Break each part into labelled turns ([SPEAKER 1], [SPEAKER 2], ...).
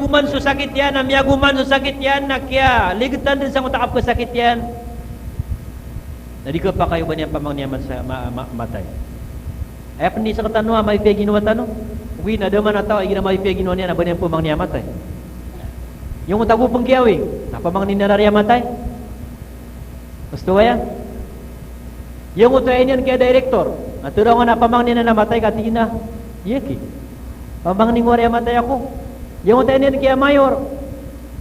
[SPEAKER 1] guman susakit yan, guman susakit yan, kya ligtan din sa utakap kesakit yan. Nadi ka pa kayo ba niya pamangniyaman sa matay? Ay pendi sa katano may pegino matano. Uwi na daman ataw ay gina may pegino niya na ba niya pamangniya matay. Yung utago pengkiawi, na pamangnin na nariya matay. Gusto ya? Yung utay niyan kaya direktor, naturangan na pamangnin na namatay katina. Yeki. Pamangnin mo riya matay ako. Yung utay niyan kaya mayor.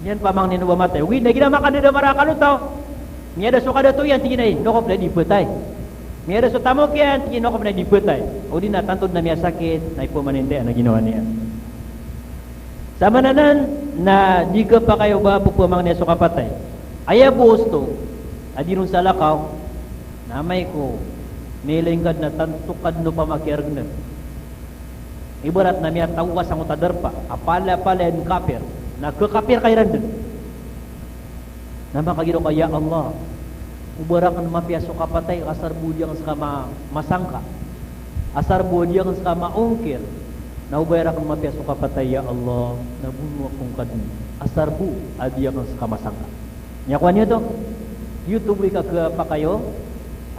[SPEAKER 1] Yan pamangnin na matay. Uwi na gina makanda marakalo taw. Miya da suka da to yan tingin ay nokop na dipetay. Miya da so tamo kyan tingin nokop na dipetay. O di na tantod na miya sakit na ipumaninte na ginawa niya. Sama nanan na di ka pa kayo ba pupamang niya suka patay. Aya busto adirun sa lakaw namay ko nilingkad na tantukad no pamakiargna. Ibarat na miya tawas ang utadarpa apala-pala en kapir na kekapir kay randun. Nama kagiro kaya Allah ubarakan mapiaso kapatay asar budiang sa masangka asar budiang sa maungkir na ubarakan mapiaso kapatay ya Allah nabuno akong kadni asar bu adiang sa masangka nyakuan nyo to YouTube ka pa kayo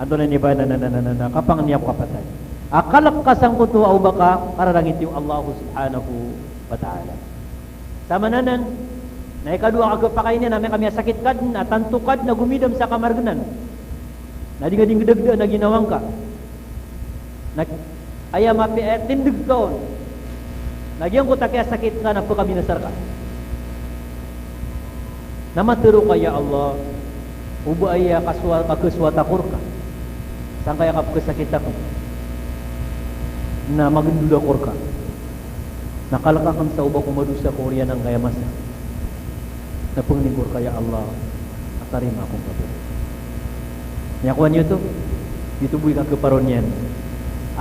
[SPEAKER 1] ando na niba na kapang niya kapatay akalak kasang kutu au baka kararangit yung Allah subhanahu wa ta'ala sama nanan na ikadua kagapakay niya namin kami sakit kad na tantukad na gumidam sa kamarganan na di gading gedegde na ginawang ka na aya mapi tindig kaon nagyang ko takya sakit ka na pagkabinasar ka na maturo kaya Allah ubo aya kaswata kurka sang kaya kapkasakit ako na magduda kurka nakalakakan sa uba kumadusa Korea ng kaya masa na penglingkur kaya Allah atarima akong kabur nyakuan nyo to ditubuhi ka keparonian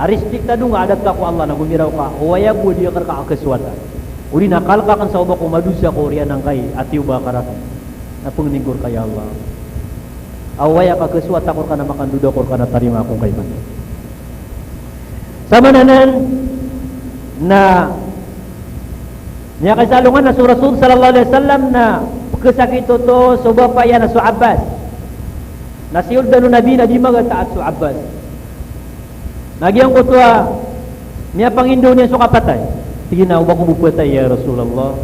[SPEAKER 1] aristik tadu nga adat ka ko Allah na gumiraw ka uwaya ko dia karka akaswata uli nakal ka kan sa uba kumadusa Korea ng kay ati uba karatan na penglingkur kaya Allah awaya ka keswata kur ka na makanduda kur ka na tarima akong kay man sama nanan na niya kay salungan na Rasul sallallahu alaihi wasallam na kesakit to so bapa ya na su Abbas nasiul danu nabi na di magataat su Abbas nagyang kutwa niya pangindo niya su kapatay sige na ubak bupatay ya Rasulullah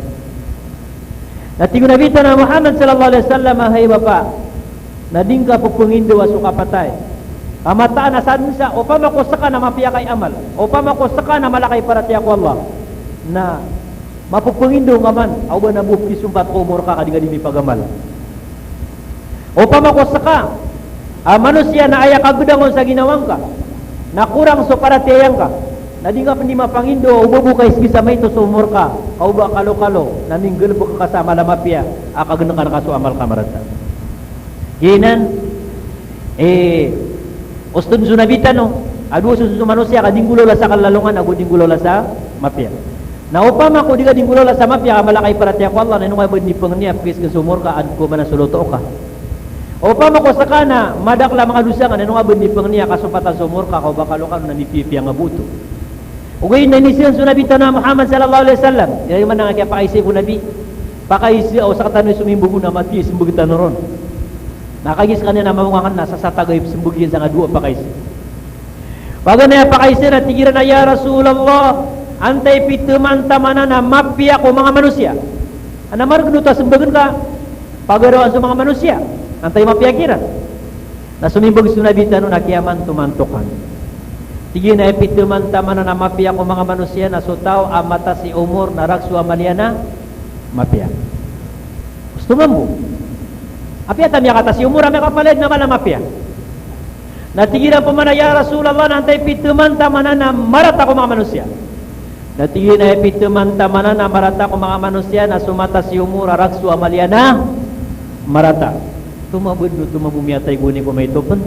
[SPEAKER 1] natingo nabi ta na Muhammad sallallahu alaihi wasallam hay bapa nadingka pupungindo su kapatay amataan na sansa o pa makosaka na mapiya kay amal o pa makosaka na malakay para tiyak Allah na mapupungindo nga man aw ba nabuki sumpat umur ka kadiga di pagamal o pamakosaka manusia na aya kagudangon sa ginawang ka na kurang so para tiyang ka na di nga pandi mapangindo o bubukay sa may to sumur ka aw ba kalo-kalo na minggel bu ka kasama lamapya akaganakan ka so amal kamarata ginan ustun sunabita no adu susu manusia kadinggulo la sa kalalungan agu dinggulo la sa mapya na upama ko diga dinggulo la sama pia malakay parati ako Allah na nung ay ni pengnia pis ke sumur ka ad ko man suluto ka upama ko sakana madakla mga dusa nga nung ay ni pengnia kasupatan sumur ka ko bakalo ka na ni pipi ang abuto ugay na ni siya sunabi na Muhammad sallallahu alaihi wasallam dili man nga kaya pakaisi ko nabi pakaisi o sakatan ni sumimbugo na mati simbugitan ron nakagis kanina mamungangan na sa satagay simbugin sa nga duwa pakaisi bagana pakaisi na tigiran na ya Rasulullah antay pituman tamana na mapia ko mga manusia anamar keduta sembagan ka pagarawan sa mga manusia antay mapia kira na sumimbog sunabi tanu na kiaman tumantukan tige na pituman tamana na mapia ko mga manusia na sutaw amata si umur na raksu amaliana mapia gusto mambo apia tamya kata si umur ame kapalid na mala mapia na tigiran pamana ya Rasulullah antay pituman tamana na marata ko mga manusia natigin ay pituman tamana na marata ko mga manusia na sumata si umur araksu amaliana marata tumabud no tumabumiyatay guni ko may topen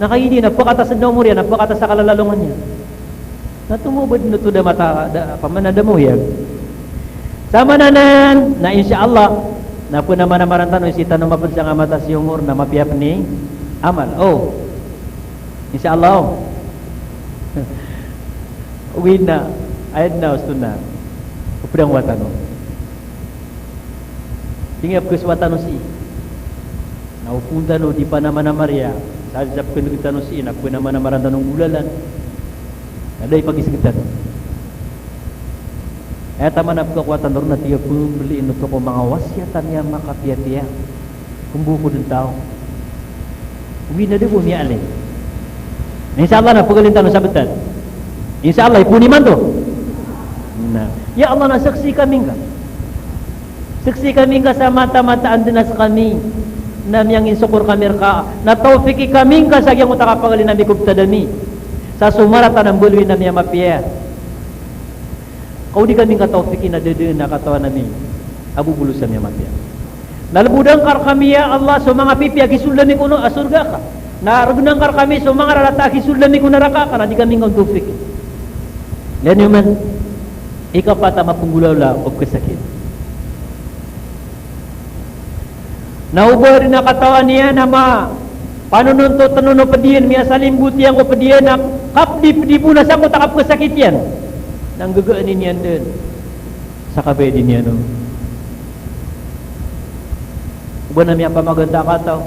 [SPEAKER 1] nakaidi napakata sa umur yan napakata sa kalalalungan niya na tumubud no to da mata pamanada mo yan sama nanan na insyaallah na po naman na marantan no isita no mapud sa mata si umur na mapiap ni amal insyaallah Uwin na, ayad na, usto na. Pedang watano. Tingap ke watano si. Naupunta no di Panama Maria. Sajap ke kita no si nak Panama Maria tanong bulalan. Ada pagi sekitar. Eta manap kekuatan dorna tiga pembeli no toko mga wasiatan ya maka pia-pia. Kumbuko din tao. Uwi na di bumi alin. Insyaallah na pagalintan no sabetan. Insyaallah ipuni man to. Nah, ya Allah na saksi kami ka. Saksi kami ka sa mata-mata andinas kami. Nam yang insyukur kami ka. Na taufiki kami ka sa gyang utaka pagalin nami kubtadami. Sa sumarata ng bulwi nami mapia. Kau di kami ka taufiki na dede na katawa nami. Abu bulus nami mapia. Nalbudang kar kami ya Allah so mga pipia kisulami kuno asurga ka. Naragundang kar kami so mga rarata kisulami kuno neraka ka na di kami ka taufiki. Yan yung man. Ikaw pa tama punggulaw o kasakit. Naubor na katawan niya na panununto tanuno pediyan miya salimbuti ang ko pediyan na kapdi puna sa ko takap kasakit yan. Nang gagaanin yan din. Sa kabay din yan. No? Uba na miya pamaganda ka tao.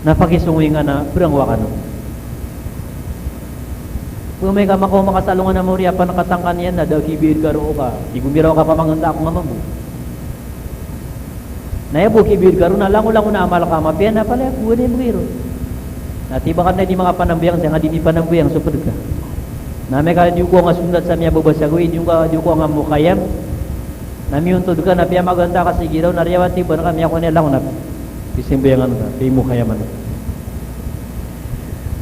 [SPEAKER 1] Napakisungoy nga na berangwa ka no. Kung may kamako makasalungan na muriya pa nakatangkan yan na daw kibir ka roon ka. Di gumiraw ka pa manganda ako nga mabu. Nayabo kibir ka roon na lango na amal ka mapiyan na pala kuha na yung bugiro. Natibakan na di mga panambiyang siya nga di panambiyang supad ka. Nami ka di ko nga sundat sa miya babasagoy di ko nga mukayam. Nami yung tudka na piya maganda ka sigiraw nariyawan tiba na kami ako nilang na pisimbayangan ka piya mukayaman.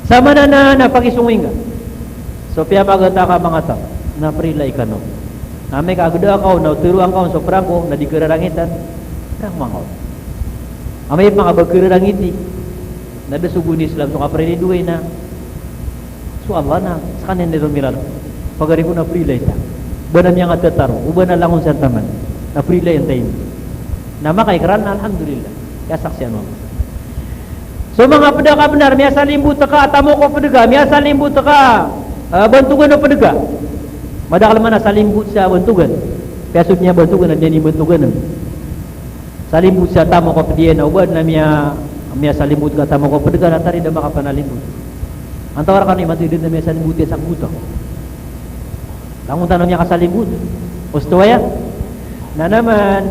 [SPEAKER 1] Sama na napakisungin ka. So piya maganda ka mga tao na prilay ka no. Nami kagada ako na turuan ka so prangko na di kararangitan. Prang mga amay mga bagkararangiti na dasuguni Islam so kaprili duway na. So Allah na sa kanin nito miral. Pagari ko na prilay ta. Banam yang at tataro. Uba na langon sa taman. Na prilay ang tayo. Na makaikran na alhamdulillah. Kaya saksiyan mo. So mga pedaka benar miya salimbut ka atamo ko pedaga miya salimbut ka bantugan o pedega. Madakal mana salimbut sa bantugan. Kasudnya bantugan at yan bantugan. Salimbut sa tamo ko pediyan na ubad na miya salimbut ka tamo ko pedega na tari na makapanalimbut. Antawar ka ni matidin na miya salimbut ya sakbuto. Tangun tanong niya kasalimbut. Gusto ya? Na naman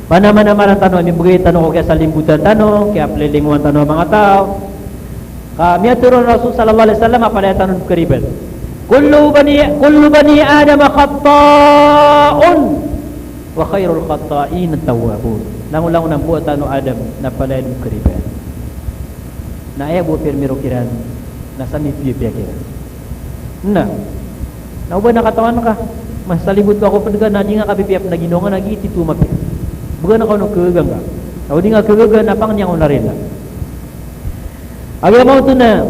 [SPEAKER 1] panaman naman ang tanong mibigay tanong ko kaya salimbutan tanong kaya palilinguan tanong mga tao. Kami turun Rasul sallallahu alaihi wasallam apa dia tanong keriben. Kullu bani Adam khata'un wa khairul khata'in at-tawwabun. Langulang nang buat tanong Adam na pala yung keriben. Na ay buat pirmiro kiran na sa mipiya kiran. Na uba nakatawan ka. Mas salibut ko ako padaga na di nga kabipiyap na ginonga nagiti tumapya. Buga na ko no kegang ka. Tao di nga kegang napang niya ko na rin. Agya mo ito na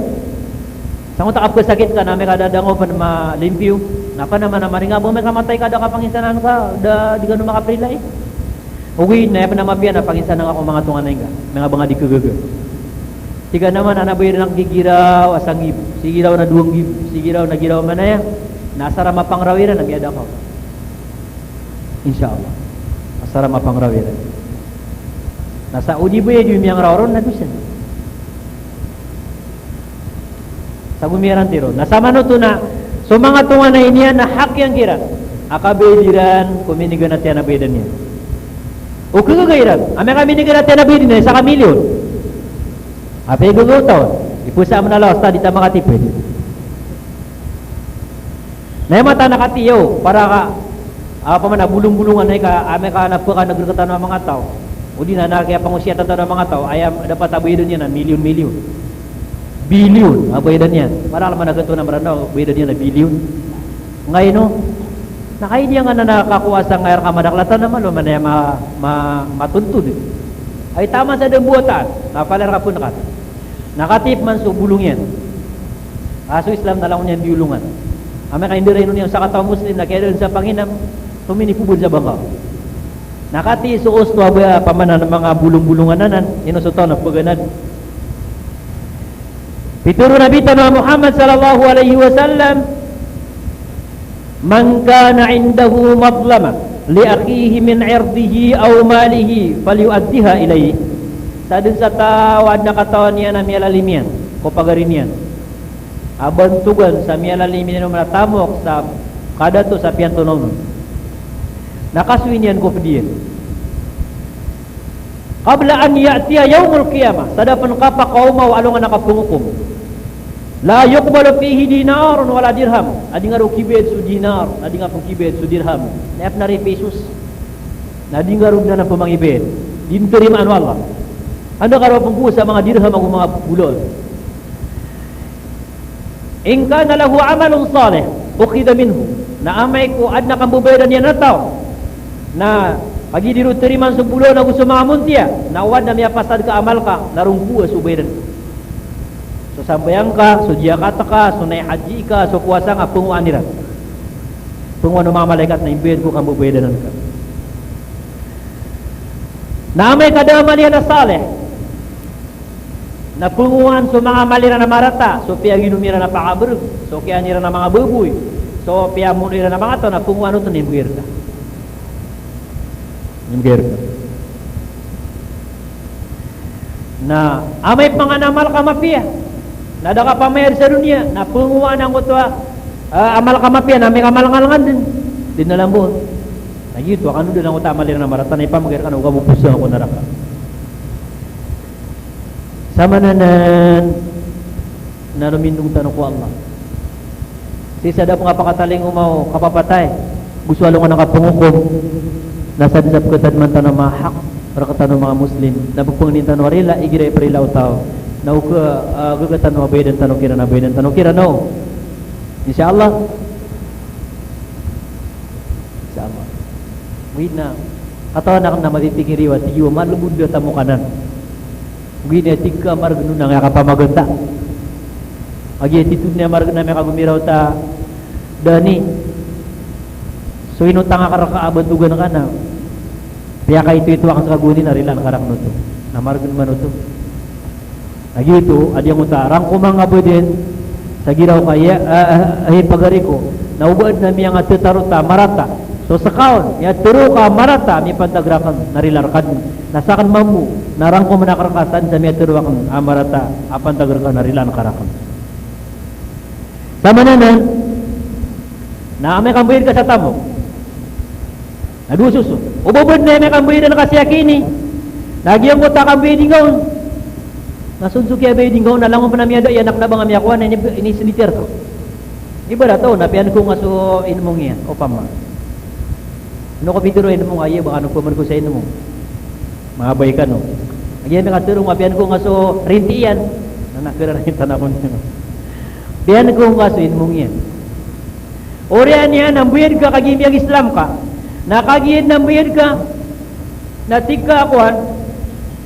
[SPEAKER 1] sangot takap ka sakit ka namin kadadango pa na malimpyo. Napa naman na maringa mo may kamatay kada kapanginsanan ka da di ka no makaprilay. Uwi na pa na mapiya na panginsanan ako mga tunganay ka. Mga banga di kegang. Tiga naman anaboy rin ang gigiraw asang gib. Sigiraw na duwang gib. Sigiraw na giraw manaya. Nasa rama pangrawiran ang yada ko. Insyaallah. Nasa rama pangrawiran. Nasa udi ba yung miyang rawron na dusan. Sa bumiran tiro. Nasa manuto na so mga tunga na iniyan na hak yang kira. Akabediran kuminigan natin na bedan niya. O kagagairan. Ame kami nigan natin na bedan niya sa kamilyon. Apa yang gugutaw? Ipusa mo na lawas ta di ta makatipid. Na mata nakatiyo para ka apa man bulung-bulungan ay ka ame ka napaka nagrekatan ng mga tao. O di na kaya pangusyatan ta ng mga tao ay dapat abaydan niya na milyon-milyon. Bilyon abaydan niya. Para man nagato na marano abaydan niya na bilyon. Ngayon no nakaidi nga na nakakuha sa ngayon ka madaklatan naman lo man ay matuntun. Ay tama sa dembuatan. Napalar ka po nakat. Nakatip man so bulong yan. Aso Islam na lang niyan biulungan. Ame ka hindi rin yung sa katao Muslim na kaya sa Panginam tuminipubod sa bangka. Nakati suos to abaya pamanan ng mga bulong-bulungan nanan inusuto na paganan. Pituro Nabi tanah Muhammad sallallahu alaihi wasallam man kana indahu madlama li akhihi min 'irdihi aw malihi falyu'addiha ilayhi. Sadin sa tawad na katawan niya na mialalimian ko pagarinian abantugan sa mialalimian ng manatamok sa kada to sa piantonon nakaswin yan ko pediyan qabla an ya'tiya yawmul qiyamah sadapan kapa kaumaw alungan nakapungukom la yuqbalu fihi dinarun wala dirham adi nga kibed su dinar adi nga pong kibed su dirham naap na pesos adi nga rug na pamangibed dinterimaan Allah ano karo pong sa mga dirham o mga bulol in kana lahu amalun salih ukhida minhu na amay ko ad na kambubayran niya na tao na pagi diru teriman sa bulol na gusto mga muntia na uwad na miyapasad ka amal ka narungku sa ubayran so sambayang ka so jiyakata ka so naay haji ka so puasa nga punguan nila punguan ng mga malaikat na imbayad ko kambubayran ka na amay kadama niya na salih na punguan so mga malira na marata so piya ginumira na pakabrug so kaya nira na mga baboy so piya munira na mga to na punguan ito nimbuir ka na amay panganamal ka mapia nada ka pamayar sa dunia na punguan ang ito amal ka mapia na may kamalangalangan din na lang buhon na gito akano din ang ito malira na marata na ipamagir ka na ukabupuso ako naraka sama nanan na lumindong tanong ko Allah sisa da po nga pakataling umaw kapapatay gusto along nga nakapungukom nasa disap katad man tanong mahak para katanong mga muslim napagpangin tanong arila igiray parila utaw na gagatanong abaydan tanong kira na abaydan tanong kira no insyaAllah wait na katawan na matitingiriwa tigiwa malubud na tamo kanan gini tika margnu na nga kapamaganda agi attitude na margnu na may kagumiraw ta dani so inutang ka abantugan ka na kaya ka ito ang kaguni na rilan karak no to na margnu man to agi ito adi ang utarang kumanga pweden sa giraw kaya ay pagari ko naubad na miya nga tetaruta marata so sakaon ya turu ka marata mi pantagrakan narilarkan nasakan mamu narang ko manakarakasan sa miya turu kan amarata apan tagrakan narilan karakan sama nanan na may kambayid ka sa tamo nadususo ububod na may kambayid na kasiyakini nagyang ko ta kambayid ngaon nasunsuki abay dingaw na lang mo pa na miya da yanak na bang miya kuha na inisiliter ko iba na to napian ko nga so inmong yan o pama ano ko bituruin mo ngayon baka ano puman ko sa inyo mo mahabay ka no again nga turong mapian ko nga so rinti yan na nakira rin tanakon niyo pian ko nga so inmong yan orian yan nambuyad ka kagimiyag Islam ka nakagiyad nambuyad ka natika akuan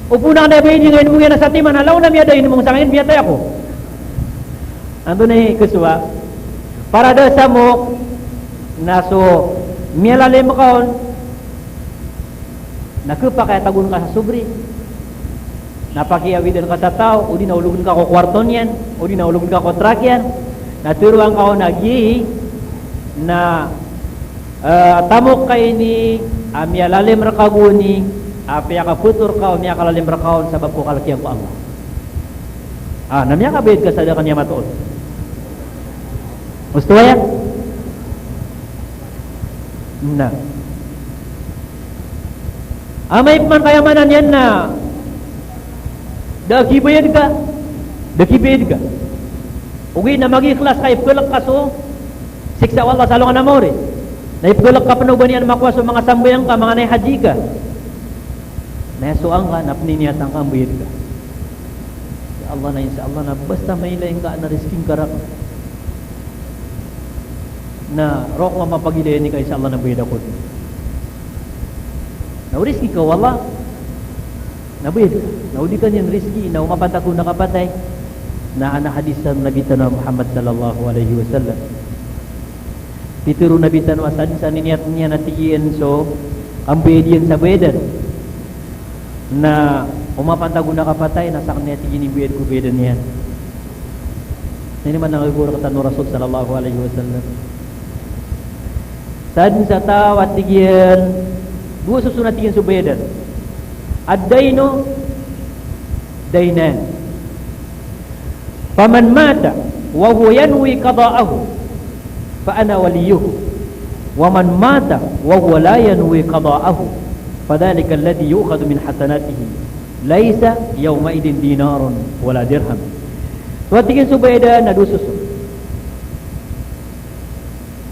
[SPEAKER 1] upo na na bayin ngayon mo yan sa timan alaw na miya dahin mong sangin miya tayo ako ando na kuswa para daw sa mo na so mialale mo kaon nakupa kaya tagun ka sa subri napakiawidan ka sa tao o di naulugan ka ko kwarton yan o di naulugan ka kontrak yan naturuan ka o nagi na tamok kay ni mialale mo kaguni apya ka putur ka o miya kalalim rakaon sa bapo kalakyan ko Allah namiya ka bayad ka sa kanya matuon gusto yan na amay man kayamanan yan na dakibayad ka ugi na mag-ikhlas ka ipkulak ka so siksa Allah salong na mo rin na ipkulak ka panuban yan makuha so mga sambayang ka mga naihaji ka nasuang ka napniniyatang ka ambayad ka ya Allah na insya Allah na basta may laing ka na risking karak na rok nga mapagilayan ni kay sa Allah na bayad ako na riski ka wala na bayad ka na udi ka niyan riski na umapat ako nakapatay na hadis sa Nabi Tanah Muhammad sallallahu alaihi wasallam pituro Nabi Tanah asan sa niniat niya na tigian so ang bayad yan sa bayadan na umapat ako nakapatay na sa kanya tigin bayad ko bayadan niya na naman nangagura ka Tanah Rasul sallallahu alaihi wasallam Sadin sa tawat tigyan dua susunat tigyan subedan. Ad-dainu dainan. Faman mata wa huwa yanwi qada'ahu fa ana waliyuhu. Wa man mata wa huwa la yanwi qada'ahu fadhalika alladhi yu'khadhu min hasanatihi laisa yawma idin dinarun wala dirham. So tigyan subedan na dua susun.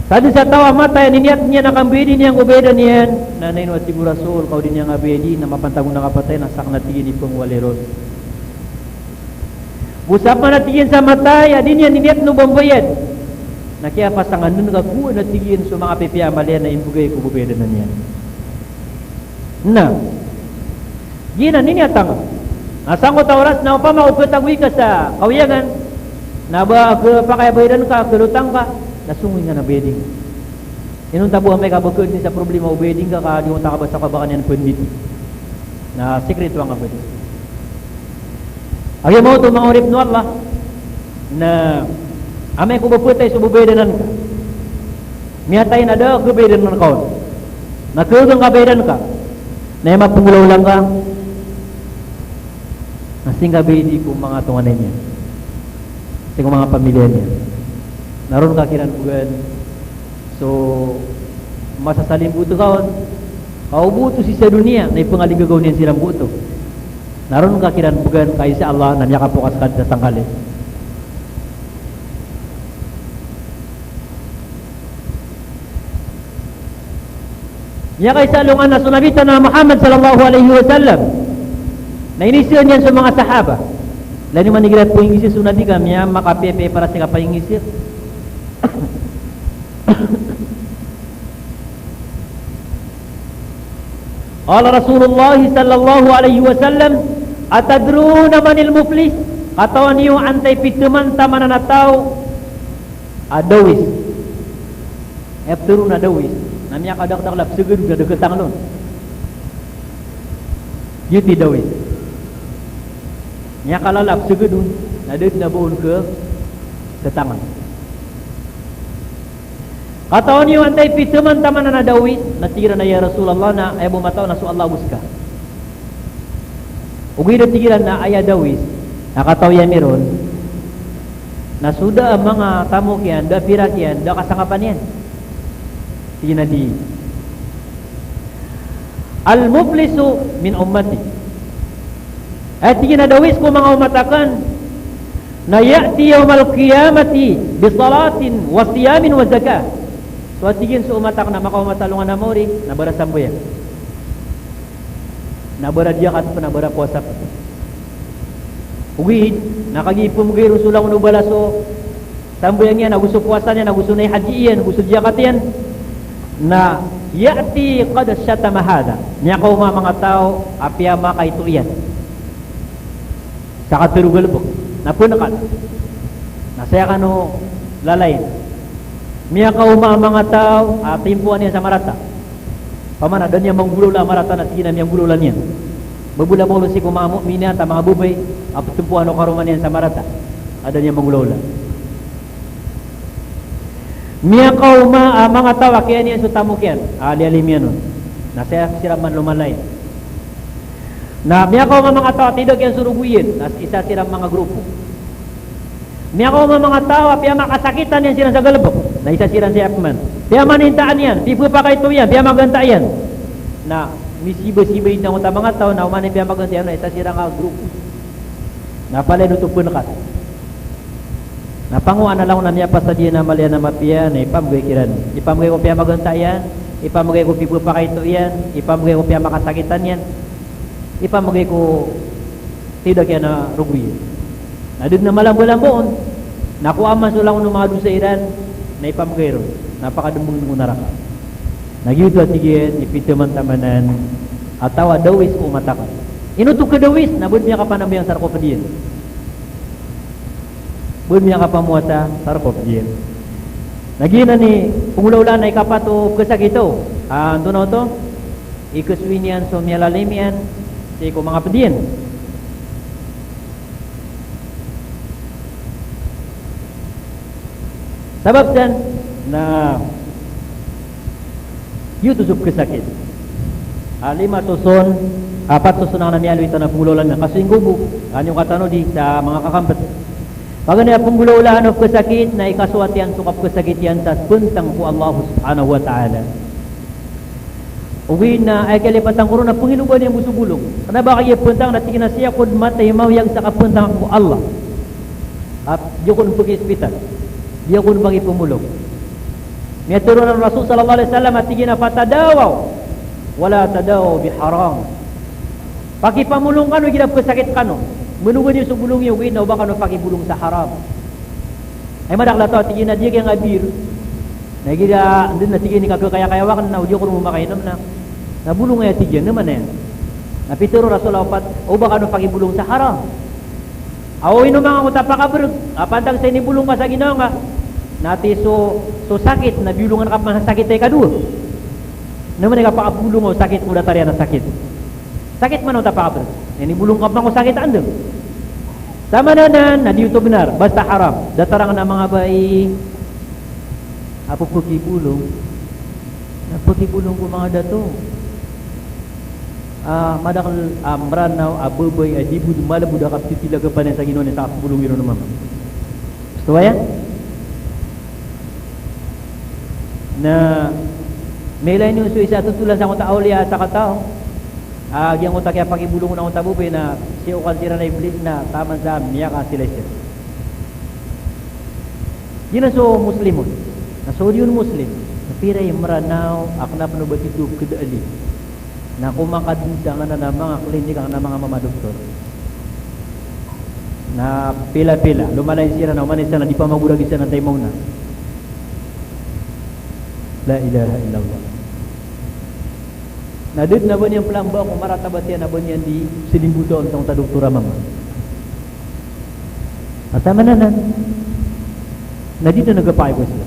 [SPEAKER 1] Tadi sa tawa mata yan niat niya nakambedi niyang ubeda niyan nanay no tibu rasul kau din yang abedi na mapantagong nakapatay na sak natigin ipong waleron. Busap na natigin sa matay adin yan niat no bambayad. Nakiya pasangan nun kaku natigin sa mga pipiya malian na imbugay ko ubeda na niyan. Na. Gina niya tang. Asang ko tawras na upama upatagwi ka sa kawiyagan. Na ba ke pakaybayadan ka kelutang ka. Nasungin nga na bedding. Inong tabuhan may kabagod ni sa problema o bedding ka di mo takabasa ka baka niyan pundit. Na sekreto ang kabagod. Ayaw mo ito mga urip no Allah na amay ko baputay sa bubedanan ka. Miyatay na daw kubedanan ka. Nakugang kabedan ka. Na yung mapungulaw lang ka. Nasing kabedi kong mga tunganay niya. Sa mga pamilya niya. Naroon ka kinanbugan. So masasalim buto kaon. Kau buto si sa dunia na ipangaligagaw niyan silang buto. Naroon ka kinanbugan kay sa Allah na niya kapukas ka sa tangkali. Niya kay salungan na sunabitan na Muhammad sallallahu alaihi wasallam. Na inisir niyan sa mga sahaba. Lani manigilat po yung isir sunadi kami makapepe para sa kapayingisir. Qala Rasulullah sallallahu alaihi wasallam atadruna manil muflis katawan niyo antay pituman taman na tao adawis efturun adawis namanya kadak-dak lap segud ga deketang lon yuti dawis nya kalalap segudun nadeut na buun ke tangan. Katawan niyo antay pituman taman na dawis natira na ya Rasulullah na ay bumataw na su Allah buska. Ugi do tigilan na aya dawis nakataw ya meron na sudah ang mga tamu kian da pirak kian da kasangapan yan. Tina di al muflisu min ummati. Ay tigina dawis ko mga umatakan na ya'ti yawmal qiyamati bi salatin wa siyamin wa zakah. So tigin sa umatak na makaumatalungan na mori nabara sambuya. Nabara dia kat nabara puasa. Ugid nakagipum gay rusulang no balaso. Sambuya niya nagusto puasa niya nagusto na haji iyan nagusto dia katiyan na ya'ti qad syatama hada. Nya ko mga tao apya makay tuyan. Sa katurugal po. Napunakan. Nasaya kanu lalain. Miya ka mga tao timpuan niya sa marata. Pamana dan niya manggulula marata na tigina niya gululan niya. Babula mo si mga mu'mina ta mga bubay timpuan o karuman niya sa marata. Ada niya manggulula. Miya ka mga tao kaya niya sutamu kiyan. Ali-alim yan nun. Nasaya siraman lumalay. Na miya ka mga tao tidog yan suruguyin. Nas isa siram mga grupo. Miya ka mga tao piya makasakitan yan sila sa galabok. Na isa siran si Akman. Piya manintaan yan. Pipo pa kay tuyan. Piya maganta yan. Na misibay-sibay na unta mga tao na umanin piya maganta yan. Na isa siran ka grupo. Napalay nutupun ka. Napanguan na lang na niya pasadiya na malian na mapiya na ipamagay kiran. Ipamagay ko piya maganta yan. Ipamagay ko pipo pa kay tuyan. Ipamagay ko piya makasakitan yan. Ipamagay ko tidak yan na ruguy. Nadud na malambo-lamboon. Nakuha man sulang numado sa Iran. Na ipamagay ron. Napakadumbong mo naraka. Nagyuto at tigyan, ipituman tamanan. At tawa dawis o matakan. Inutok ka dawis, nabud niya ka pa namayang sarkopadiyan. Bud niya ka pa muwata sarkopadiyan. Nagyina ni, pumulaulan na ikapato kasak ito. Ando na ito. Ikuswin yan, so miyalalim yan. Sa iko mga padiyan. Sabab dan na yu tusuk kesakit lima tuson apat tuson ang namialo ito na punggulolan na kasinggubo anyong katano di sa mga kakampat pagana punggulolahan of kesakit na ikasuat yan sukap kesakit yan sa puntang ku Allah subhanahu wa ta'ala uwi na ay kalipatang kuro na punginuban yung busugulong kana ba kayo puntang na tingin na siya kod matay yang sa kapuntang ku Allah at diyo kun pergi hospital diyo kun bagi pumulong niya turun ng Rasul sallallahu alaihi wasallam at tingin na patadawaw wala tadawaw biharam pakipamulong kano ginap kesakit kano menunggu dia sebulung yung win, ubah kano pakai bulung sa haram. Ay madakla to tigin na dia kaya ngabir. Nagira andun na tigin ni kaya wakan na udio ko makainom na. Nabulong ay tigin naman eh. Napituro Rasulullah pat ubah kano pakai bulung sa haram. Aw ino mga utapakabrug, apantang sa inibulong ka sa Ginoo nga. Nati so sakit na bulungan ka man sakit ay kadua. Naman ka pakabulong o sakit mo datarian na sakit. Sakit man utapakabrug. Ini bulung kapang ko sakit anda. Sama nanan, na dito benar, basta haram. Datarangan ng mga bayi. Apa pergi bulung? Pergi bulung ko mga dato. Madakal amranaw, ababay, adibu, dumala budak kapsi sila kapanin sa Ginoo sa bulung iro naman. Gusto ba yan? Na may lain yung isa tutulan sa kong taoliya sa katao. Yang utak kaya pakibulong na unta bubay na siya ukan tira na iblis na taman sa miyaka sila siya. Di na so muslimon. Na so yun muslim. Napira yung maranaw akna panubat ito kadaali. Na kumakadunta nga na mga klinik ang na mga mamadoktor. Na pila-pila. Lumalay siya na umanis na di pa magurag isa ng taymaw na. La ilaha illallah. Nadud na ba niyang plamba kung maratabat yan na ba niyan di silimbuto ang tadoktora mama. At tama na na. Nadito nagapay ko sila.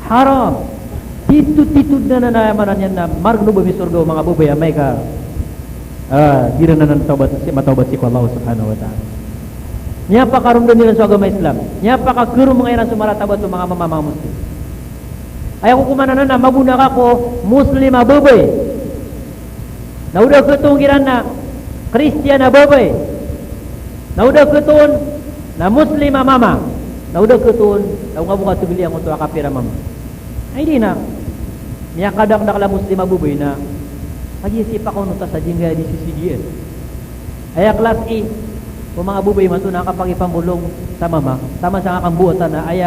[SPEAKER 1] Haram. Titud-titud na nanayaman yan na margno ba misurgo mga bubay amay ka di na matawbat si Allah subhanahu wa ta'ala. Niya pa karumdan nila sa agama Islam. Niya pa kakuro mga iran sumaratabat ng mga mamamang muslim. Ay ako kumana na maguna ka ko muslim ababay na udah ketong kiran na Christian ababay na udah ketong na muslim mama na udah ketong na nga buka tubili ang uto akapira mama ay di na niya kadak nakala muslim ababay na pag-isip ako nuta sa jingga di CCDS ay kelas E kung mga ababay man ito nakapagipamulong sa mama tama sa kakambuatan na ay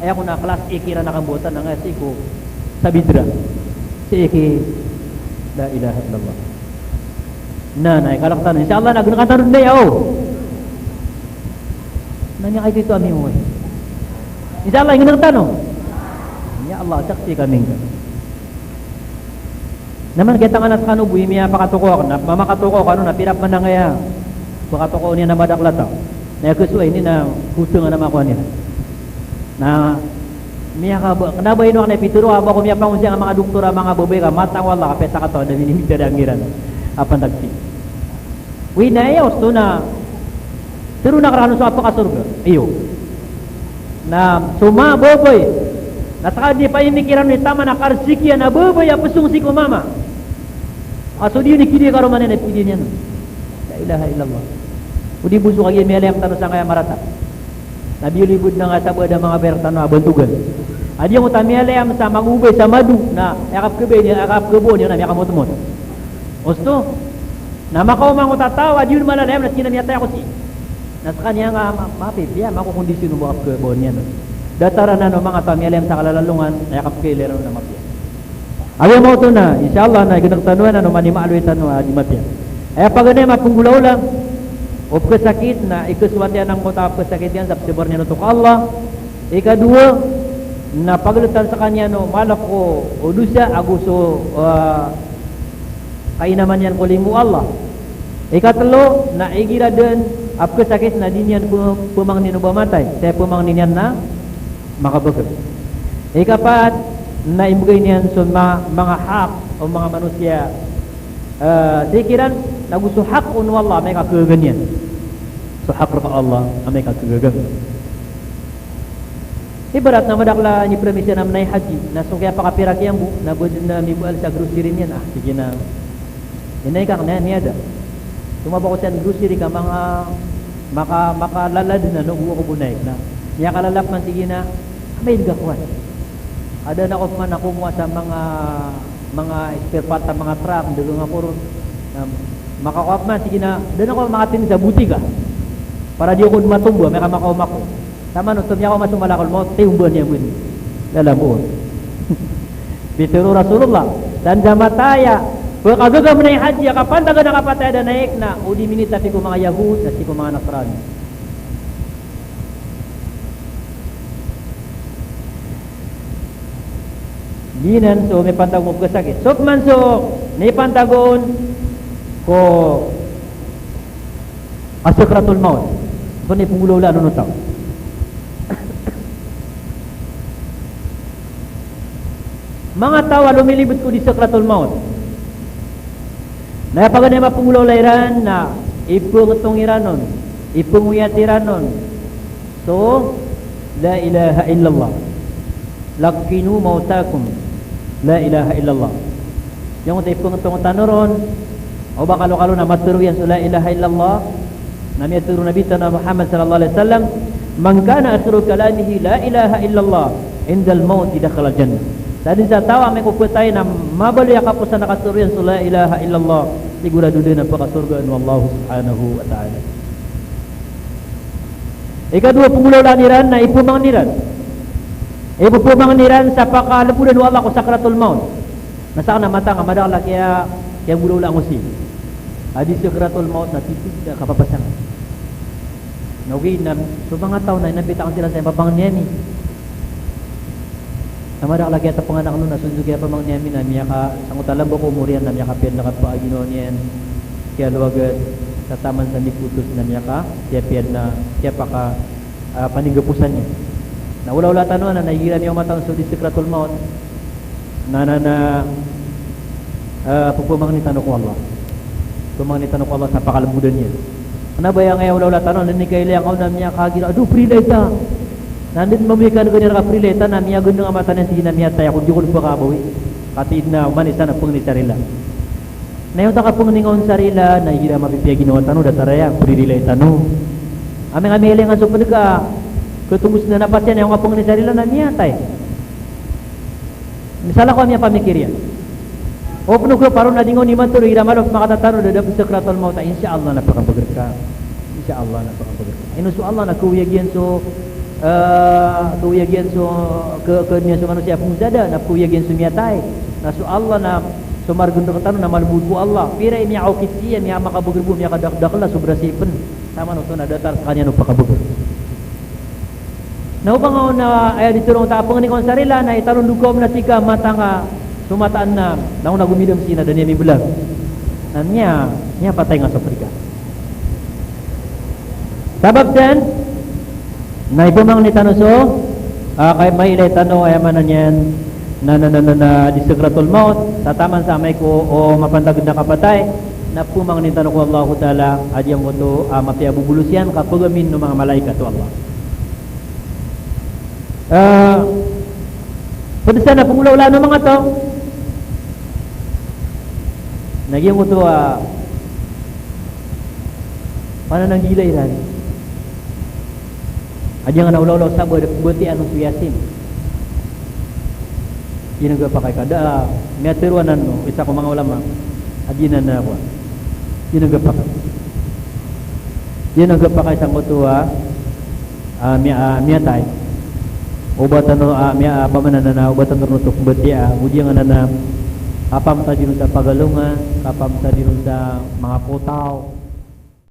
[SPEAKER 1] ako na kelas E kira nakambuatan na nga ko sa bidra si Eki la ilaha illallah na kalaktan insyaAllah nagkakaroon na yaw nanya kayo dito amin mo insyaAllah ingin nagtanong ya Allah saksi kami naman kita nga naskano buhi miya pakatuko na mamakatuko kano na pirap man na ngaya pakatuko niya na madaklata na kusuay ni na kuso nga na makuha niya na miya ka kenapa ino ka na pituro aba ko miya pangun siya mga doktora mga babay ka matang wala ka pesa ka to na minimigda dangiran apa nagsi wi na iyo sto na tiro na karano sa apa ka surga iyo na suma babay na saka di pa imikiran ni tama na karsikya na babay apusung si ko mama aso di ni kidi karo manen na pidi niya la ilaha illallah udi busu kagi miya yang tanong sa kaya marata nabiulibud na nga tabo da mga bertano abantugan adi yung utamiale am sa mangubay sa madu na yakap kebe niya yakap kebo niya na yakamot-mot osto na makaw mang utataw adi yun malalem na kinamiyatay ako si na sa kanya nga mapipiya makukondisyon mo yakap kebo niya no datara na no mga tamiale am sa kalalalungan na yakap kelero na mapiya ayaw mo ito na insyaAllah na ginagtanuan na no manimaalwe tanwa di mapiya ay pagana mapunggulaw lang o kesakit na ikaswatian ng kota kesakit yan sa psibar niya untuk Allah ikadua na paglutan sa kanya no malak ko o dusya aguso kainaman yan kulimu Allah ikatlo na igira din ap kesakit na din yan pumang nino bamatay saya pumang ninyan na makabagod ikapat na imugay niyan sa mga hak o mga manusia sikiran nagusto hak un wallah may kagaganyan so hak ka Allah may kagagan Ibarat na madakla ni premisa na manay haji, na so kaya pakapirak yan mo, na budin na mibual sa grocery niyan, sige na, inay ka na niya da. Tumaba ko sa grocery ka, mga makalalad na, no, uwa ko bunay na. Niya kalalap man, sige na, may ilgakwan. Ada na ko man nakumuha sa mga spare part sa mga truck, dalo nga puro, makakuha man, sige na, doon ako makatin sa butika, para di ako matumbo, may kamakaumak ko. Sama no, tumya ko masumalakol mo, tiumbuan niya mo yun. Lalabuon. Bituro Rasulullah. Dan jamataya. Pagkagaga mo na yung haji, kapan taga nakapatay na naik na, udi minit tapi ko mga Yahud, at ko mga Nasrani. Dinan, so may pantag mo kasakit. So, man so, may pantagon ko asakratul maut. So, may pungulaw ano tao. Mga tawa lumilibot ko di sakratul maut. Na pag na mapungulaw layran na ipung itong iranon, ipung uyat iranon. So, la ilaha illallah. Lakinu mautakum. La ilaha illallah. Yung ipung itong tanuron, o ba kalo-kalo na maturo yan so la ilaha illallah. Nami aturo Nabi na Muhammad sallallahu alaihi wasallam, man kana akhiru kalamihi la ilaha illallah, indal maut dakhala jannah. Tadi sa tawa may kuputay na mabalo ya kapo sa nakasuriyan so la ilaha illallah, sigurado din ang pakasurga ng Allah subhanahu wa ta'ala. Ikadua pumulaw niran na ipumang niran. Ipupumang niran sa pakalapunan ng Allah ko sakratul maut. Nasaan na mata nga madakla kaya bulaw lang usi. Adi sakratul maut na titig na kapapasangan. Nawin na so mga tao na inabitaan sila sa ibabang niyami. Namada lagi at panganak nun nasunod kaya pamang niyamin na miya ka sangutalang ko murian na miya ka piyan na kapaagino niyan kaya luwagan sa taman sa mikutos na miya ka kaya piyan na kaya pa ka panigapusan niya na ula-ula tanong na nahigiran niya umatang so di sakratul maut na pupumang ni tanong ko Allah pupumang ni tanong ko Allah sa pakalamudan niya ano ba yung ula-ula tanong na nikailayang ako na miya kagira aduh prilay ta nandit mamikan ko nila kaprileta na miya gundo nga mata ng sige na miya tayo kung di ko lupa kabawi katid na umanisa na pung ni sarila na yung takapung ni ngayon sarila na hira mapipia ginawa tanong dataraya prileta no aming amiling ang supad ka kutumus na napasya na yung kapung ni sarila na miya tayo misala ko miya pamikirya o puno ko parang nadingon ni maturo hira malok makatatanong dadap sakratul maut insyaallah napakabagar ka insyaallah napakabagar ka inusu Allah na kuwiyagyan so kuyagian so ke niya so manusia pungzada na kuyagian sumiatay na so Allah na sumargundo katano na malbudu Allah pira miya aukisiya miya makabugurbu miya kadakdakla sobrasipen sama no to na datar sa kanya no pakabugur na upang na ay diturong tapong ni kon sarila na itarong dukom na tika mata nga sumataan na nauna gumidom sina dan niya mibulag na niya patay nga sa Afrika sabab dan na ipumang ni tanuso kay may ilay tanong ay manan yan na di sakratul maut tataman sa may ko o mapantagod na kapatay na pumang ni tanong ko Allah ta'ala adyang mo to mapiabubulus yan kapagamin ng mga malaikat to Allah pwede sana pumulaw-la ng mga to nagyang mo to pananang gilay rin aja nga naulaw-ulaw sa buti anong suyasin yun ang gapakay kada may atiruanan mo isa ko mga ulama adinan na ako yun ang gapakay sa mutuwa miyatay ubatan no pamanan na ubatan nutuk buti uji nga na kapam ta din sa pagalungan kapam ta din sa mga putaw